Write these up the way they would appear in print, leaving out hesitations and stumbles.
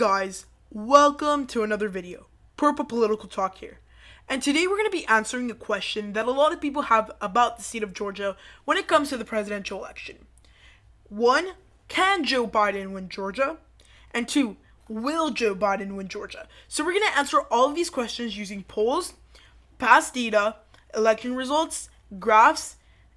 Guys, welcome to another video. Purple Political Talk here. And today we're going to be answering a question that a lot of people have about the state of Georgia when it comes to the presidential election. 1. Can Joe Biden win Georgia? And 2. Will Joe Biden win Georgia? So we're going to answer all of these questions using polls, past data, election results, graphs,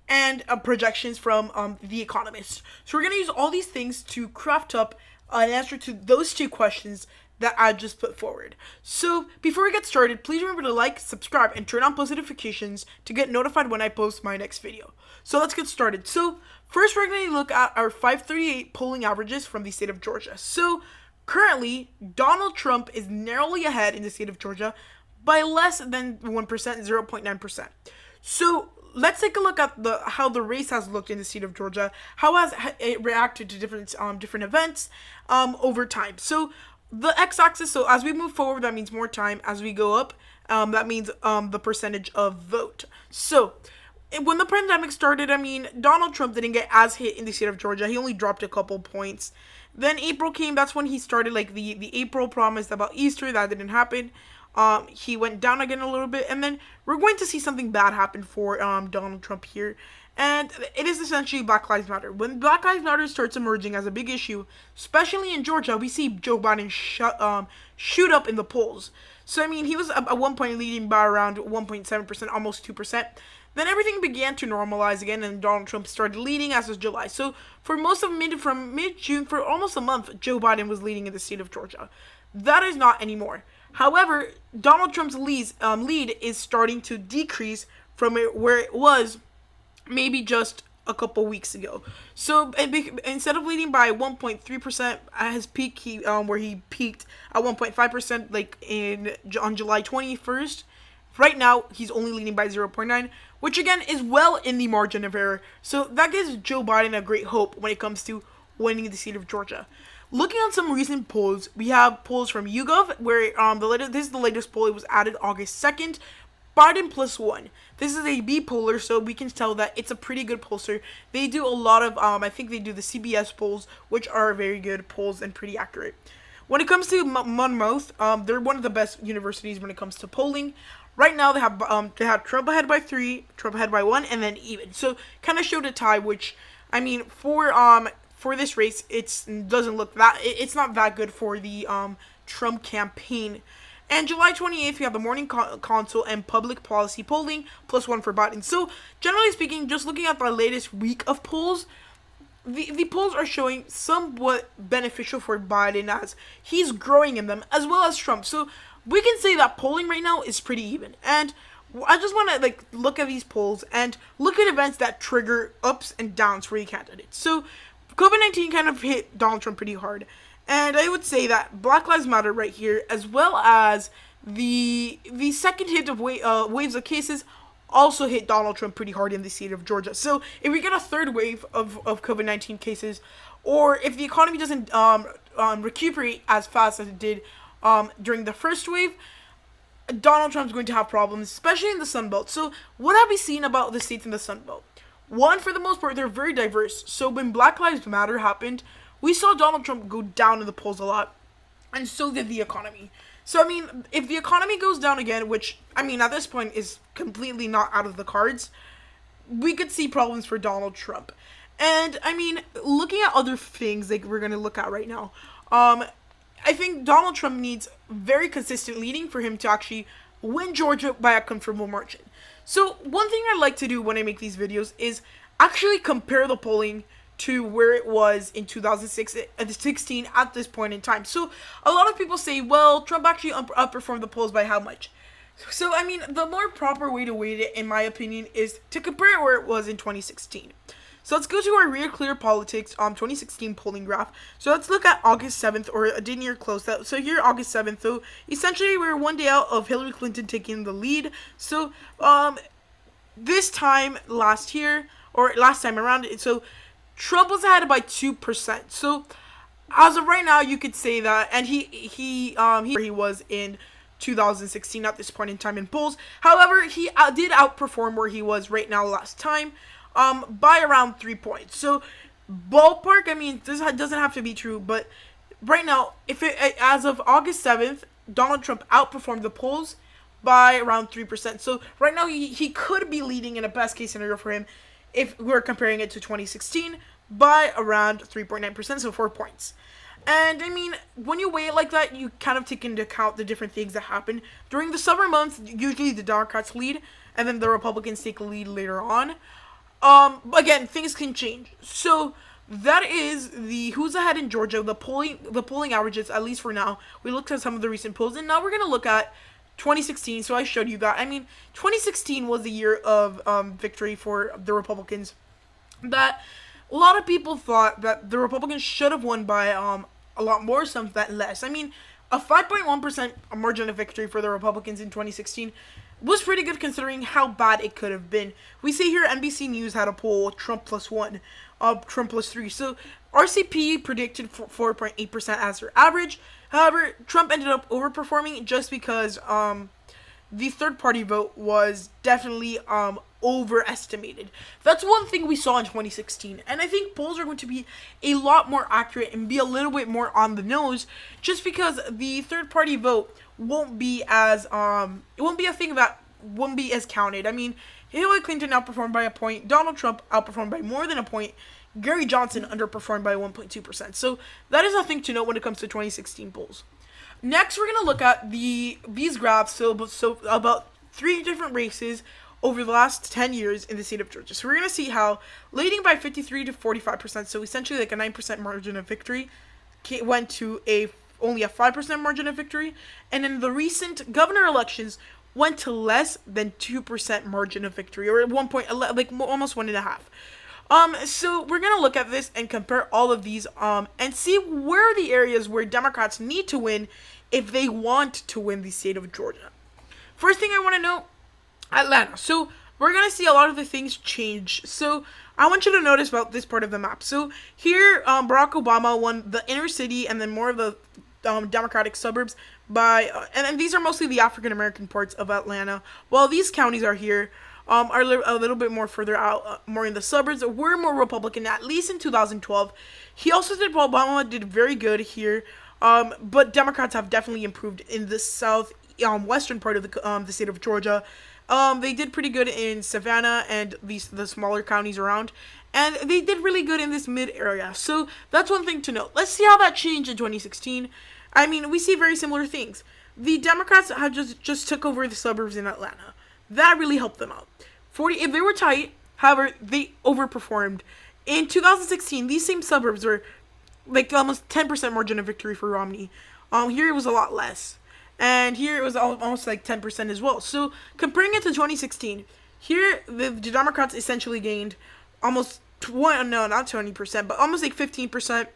and projections from The Economist. So we're going to use all these things to craft up an answer to those two questions that I just put forward. So before we get started, please remember to like, subscribe, and turn on post notifications to get notified when I post my next video. So let's get started. So first we're going to look at our 538 polling averages from the state of Georgia. So currently, Donald Trump is narrowly ahead in the state of Georgia by less than 1%, 0.9%. So let's take a look at how the race has looked in the state of Georgia. How has it reacted to different events over time? So the x-axis, so as we move forward, that means more time. As we go up, that means the percentage of vote. So when the pandemic started, Donald Trump didn't get as hit in the state of Georgia. He only dropped a couple points. Then April came. That's when he started the April promise about Easter. That didn't happen. He went down again a little bit, and then we're going to see something bad happen for Donald Trump here, and it is essentially Black Lives Matter. When Black Lives Matter starts emerging as a big issue, especially in Georgia, we see Joe Biden shoot up in the polls. So he was at one point leading by around 1.7%, almost 2%. Then everything began to normalize again, and Donald Trump started leading as of July. So for most of from mid-June, for almost a month, Joe Biden was leading in the state of Georgia. That is not anymore. However, Donald Trump's lead is starting to decrease from where it was maybe just a couple weeks ago. So instead of leading by 1.3% at his peak, where he peaked at 1.5% on July 21st, right now he's only leading by 0.9, which again is well in the margin of error. So that gives Joe Biden a great hope when it comes to winning the state of Georgia. Looking at some recent polls, we have polls from YouGov, where this is the latest poll. It was added August 2nd. Biden +1. This is a bipolar, so we can tell that it's a pretty good pollster. They do a lot of, I think they do the CBS polls, which are very good polls and pretty accurate. When it comes to Monmouth, they're one of the best universities when it comes to polling. Right now, they have Trump ahead by 3, Trump ahead by 1, and then even. So kind of showed a tie, which for this race, it's not that good for the Trump campaign. And July 28th, we have the morning consult and public policy polling, +1 for Biden. So generally speaking, just looking at the latest week of polls, the polls are showing somewhat beneficial for Biden as he's growing in them, as well as Trump. So we can say that polling right now is pretty even. And I just want to look at these polls and look at events that trigger ups and downs for the candidates. So COVID-19 kind of hit Donald Trump pretty hard. And I would say that Black Lives Matter right here, as well as the second hit of waves of cases, also hit Donald Trump pretty hard in the state of Georgia. So if we get a third wave of COVID-19 cases, or if the economy doesn't recuperate as fast as it did during the first wave, Donald Trump's going to have problems, especially in the Sun Belt. So what have we seen about the states in the Sun Belt? One, for the most part, they're very diverse. So when Black Lives Matter happened, we saw Donald Trump go down in the polls a lot. And so did the economy. So, if the economy goes down again, which, at this point is completely not out of the cards, we could see problems for Donald Trump. And, looking at other things we're going to look at right now, I think Donald Trump needs very consistent leading for him to actually win Georgia by a comfortable margin. So one thing I like to do when I make these videos is actually compare the polling to where it was in 2016 at this point in time. So a lot of people say, well, Trump actually outperformed the polls by how much? So, the more proper way to weight it, in my opinion, is to compare it where it was in 2016. So let's go to our Real Clear Politics 2016 polling graph. So let's look at August 7th, or a day near close. So here, August 7th, so essentially we're one day out of Hillary Clinton taking the lead. So this time last time around, so Trump was ahead by 2%. So as of right now, you could say that, and he was in 2016 at this point in time in polls. However, he did outperform where he was right now last time. By around 3 points. So, ballpark, this doesn't have to be true, but right now, as of August 7th, Donald Trump outperformed the polls by around 3%. So right now he could be leading in a best case scenario for him if we're comparing it to 2016 by around 3.9%, so 4 points. And I mean, when you weigh it like that, you kind of take into account the different things that happen. During the summer months, usually the Democrats lead, and then the Republicans take a lead later on. Again, things can change. So that is the who's ahead in Georgia, the polling averages, at least for now. We looked at some of the recent polls, and now we're going to look at 2016. So I showed you that. I mean, 2016 was the year of victory for the Republicans. That a lot of people thought that the Republicans should have won by a lot more, some that less. I mean, a 5.1% margin of victory for the Republicans in 2016 was pretty good considering how bad it could have been. We see here NBC News had a poll, Trump plus 1, Trump plus 3. So RCP predicted 4.8% as their average. However, Trump ended up overperforming just because the third party vote was definitely overestimated. That's one thing we saw in 2016, and I think polls are going to be a lot more accurate and be a little bit more on the nose, just because the third party vote won't be as it won't be a thing that won't be as counted. I mean, Hillary Clinton outperformed by a point, Donald Trump outperformed by more than a point, Gary Johnson underperformed by 1.2%. So that is a thing to note when it comes to 2016 polls. Next, we're gonna look at these graphs. So about 3 different races over the last 10 years in the state of Georgia. So we're going to see how leading by 53 to 45%, so essentially like a 9% margin of victory, went to only a 5% margin of victory. And in the recent governor elections, went to less than 2% margin of victory, or at one point, like almost 1.5. So we're going to look at this and compare all of these and see where are the areas where Democrats need to win if they want to win the state of Georgia. First thing I want to know, Atlanta. So we're going to see a lot of the things change. So I want you to notice about this part of the map. So here, Barack Obama won the inner city and then more of the Democratic suburbs by, and these are mostly the African-American parts of Atlanta, while these counties are here, are a little bit more further out, more in the suburbs, were more Republican, at least in 2012. Obama did very good here, but Democrats have definitely improved in the western part of the state of Georgia. They did pretty good in Savannah and the smaller counties around, and they did really good in this mid area. So that's one thing to note. Let's see how that changed in 2016. I mean, we see very similar things. The Democrats have just took over the suburbs in Atlanta. That really helped them out. If they were tight, however, they overperformed. In 2016, these same suburbs were like almost 10% margin of victory for Romney. Here it was a lot less. And here it was almost like 10% as well. So comparing it to 2016, here the Democrats essentially gained almost not 20%, but almost like 15%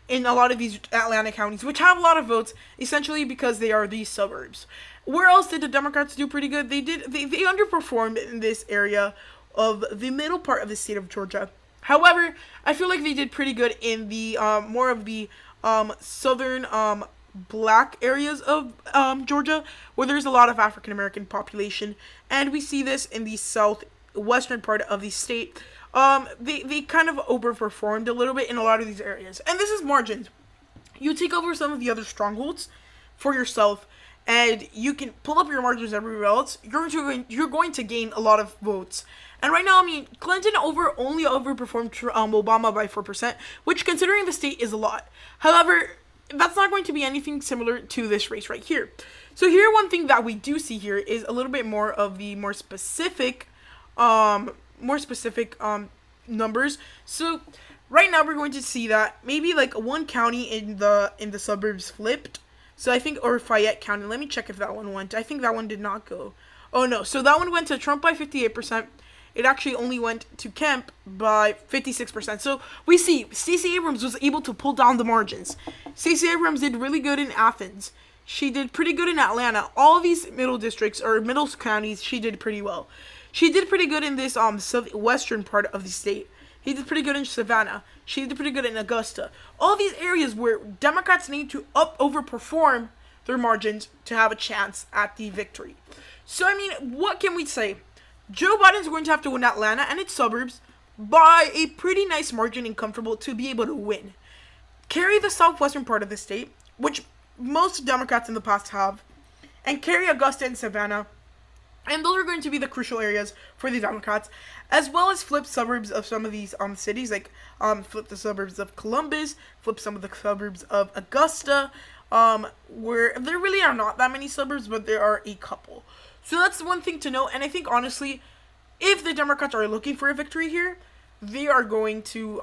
in a lot of these Atlanta counties, which have a lot of votes, essentially because they are these suburbs. Where else did the Democrats do pretty good? They underperformed in this area of the middle part of the state of Georgia. However, I feel like they did pretty good in the more of the southern black areas of Georgia, where there's a lot of African American population, and we see this in the southwestern part of the state. They kind of overperformed a little bit in a lot of these areas, and this is margins. You take over some of the other strongholds for yourself, and you can pull up your margins everywhere else. You're going to gain a lot of votes. And right now, I mean, Clinton only overperformed Obama by 4%, which, considering the state, is a lot. However, that's not going to be anything similar to this race right here. So here, one thing that we do see here is a little bit more of the more specific numbers. So right now we're going to see that maybe like one county in the suburbs flipped. So I think, or Fayette County. Let me check if that one went. I think that one did not go. Oh no, so that one went to Trump by 58%. It actually only went to Kemp by 56%. So we see Stacey Abrams was able to pull down the margins. Stacey Abrams did really good in Athens. She did pretty good in Atlanta. All these middle districts or middle counties, she did pretty well. She did pretty good in this southwestern part of the state. He did pretty good in Savannah. She did pretty good in Augusta. All these areas where Democrats need to overperform their margins to have a chance at the victory. So, I mean, what can we say? Joe Biden's going to have to win Atlanta and its suburbs by a pretty nice margin and comfortable to be able to win. carry the southwestern part of the state, which most Democrats in the past have, and carry Augusta and Savannah. And those are going to be the crucial areas for the Democrats, as well as flip suburbs of some of these cities, like flip the suburbs of Columbus, flip some of the suburbs of Augusta, where there really are not that many suburbs, but there are a couple. So that's one thing to know, and I think honestly, if the Democrats are looking for a victory here, they are going to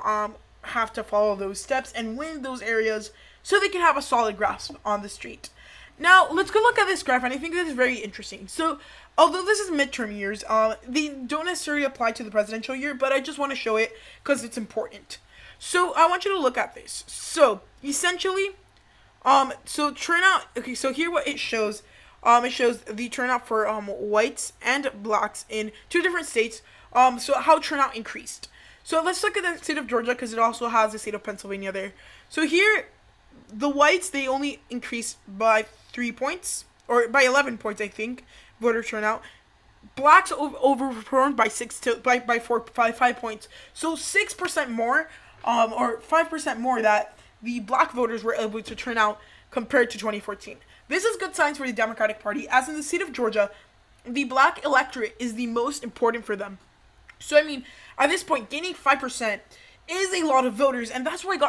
have to follow those steps and win those areas so they can have a solid grasp on the street. Now, let's go look at this graph, and I think this is very interesting. So, although this is midterm years, they don't necessarily apply to the presidential year, but I just want to show it because it's important. So, I want you to look at this. So, essentially, so turnout, okay, so here what it shows the turnout for whites and blacks in 2 different states, so how turnout increased. So, let's look at the state of Georgia because it also has the state of Pennsylvania there. So, here, the whites, they only increased by 3 points, or by 11 points, I think, voter turnout. Blacks overperformed by 5 points. So 6% more, or 5% more that the black voters were able to turn out compared to 2014. This is good signs for the Democratic Party, as in the state of Georgia, the black electorate is the most important for them. So I mean, at this point, gaining 5% is a lot of voters, and that's what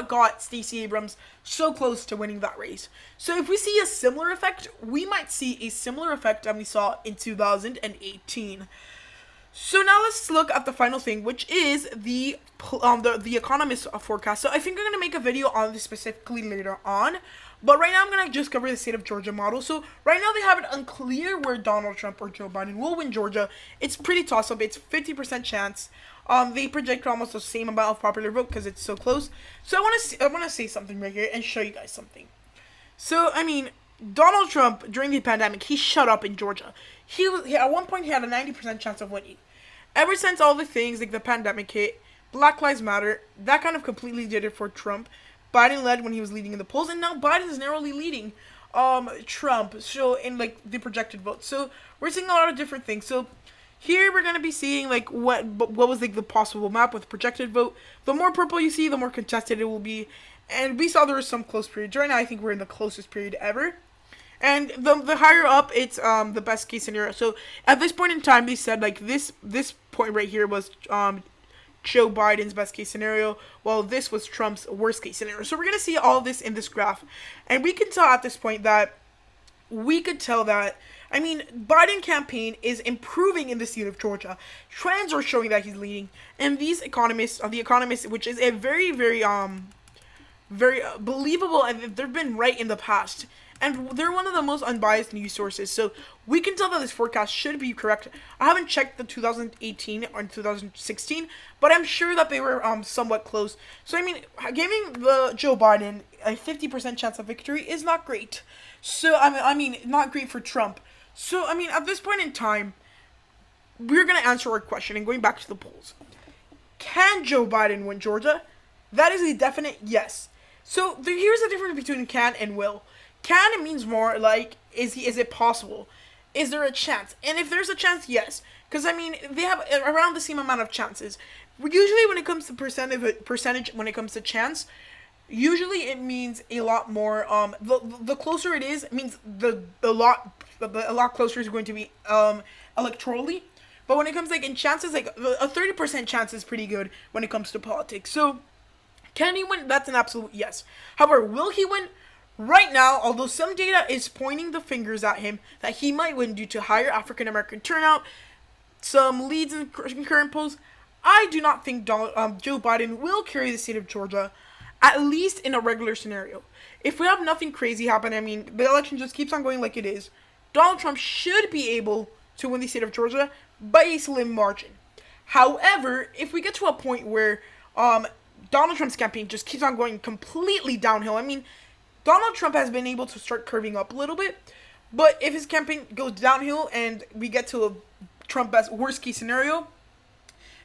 got Stacey Abrams so close to winning that race. So if we see a similar effect, we might see a similar effect that we saw in 2018. So now let's look at the final thing, which is the Economist forecast. So I think I'm going to make a video on this specifically later on, but right now I'm going to just cover the state of Georgia model. So right now they have it unclear where Donald Trump or Joe Biden will win Georgia. It's pretty toss-up. It's 50% chance. They project almost the same amount of popular vote because it's so close. So I want to say something right here and show you guys something. So I mean, Donald Trump during the pandemic, he shut up in Georgia. At one point he had a 90% chance of winning. Ever since all the things like the pandemic hit, Black Lives Matter, that kind of completely did it for Trump. Biden led when he was leading in the polls, and now Biden's narrowly leading Trump. So in like the projected vote. So we're seeing a lot of different things. So here we're going to be seeing like what was like the possible map with projected vote. The more purple you see, the more contested it will be. And we saw there was some close periods. Right now I think we're in the closest period ever. And the higher up, it's the best case scenario. So at this point in time, they said like this point right here was Joe Biden's best case scenario, while this was Trump's worst case scenario. So we're going to see all this in this graph. And we can tell at this point that I mean, Biden campaign is improving in the state of Georgia. Trends are showing that he's leading. And these economists, the Economist, which is a very, very, very believable, and they've been right in the past. And they're one of the most unbiased news sources. So we can tell that this forecast should be correct. I haven't checked the 2018 or 2016, but I'm sure that they were somewhat close. So, I mean, giving the Joe Biden a 50% chance of victory is not great. So, I mean, not great for Trump. So, I mean, at this point in time, we're going to answer our question and going back to the polls. Can Joe Biden win Georgia? That is a definite yes. So, here's the difference between can and will. Can, it means more like, is it possible? Is there a chance? And if there's a chance, yes. Because, I mean, they have around the same amount of chances. Usually when it comes to percentage, when it comes to chance, usually it means a lot more, the closer it is, it means a lot closer is going to be electorally. But when it comes like in chances, like a 30% chance is pretty good when it comes to politics. So can he win? That's an absolute yes. However, will he win? Right now, although some data is pointing the fingers at him that he might win due to higher African American turnout, some leads in current polls, I do not think Joe Biden will carry the state of Georgia, at least in a regular scenario. If we have nothing crazy happen, I mean, the election just keeps on going like it is, Donald Trump should be able to win the state of Georgia by a slim margin. However, if we get to a point where Donald Trump's campaign just keeps on going completely downhill, I mean, Donald Trump has been able to start curving up a little bit, but if his campaign goes downhill and we get to a Trump-best worst-case scenario,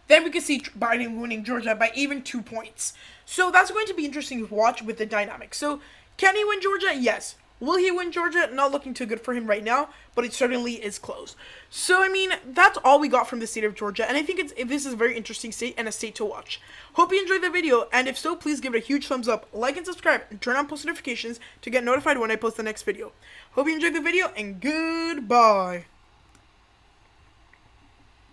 then we can see Biden winning Georgia by even 2 points. So that's going to be interesting to watch with the dynamics. So can he win Georgia? Yes. Will he win Georgia? Not looking too good for him right now, but it certainly is close. So, I mean, that's all we got from the state of Georgia, and I think this is a very interesting state and a state to watch. Hope you enjoyed the video, and if so, please give it a huge thumbs up, like and subscribe, and turn on post notifications to get notified when I post the next video. Hope you enjoyed the video, and goodbye!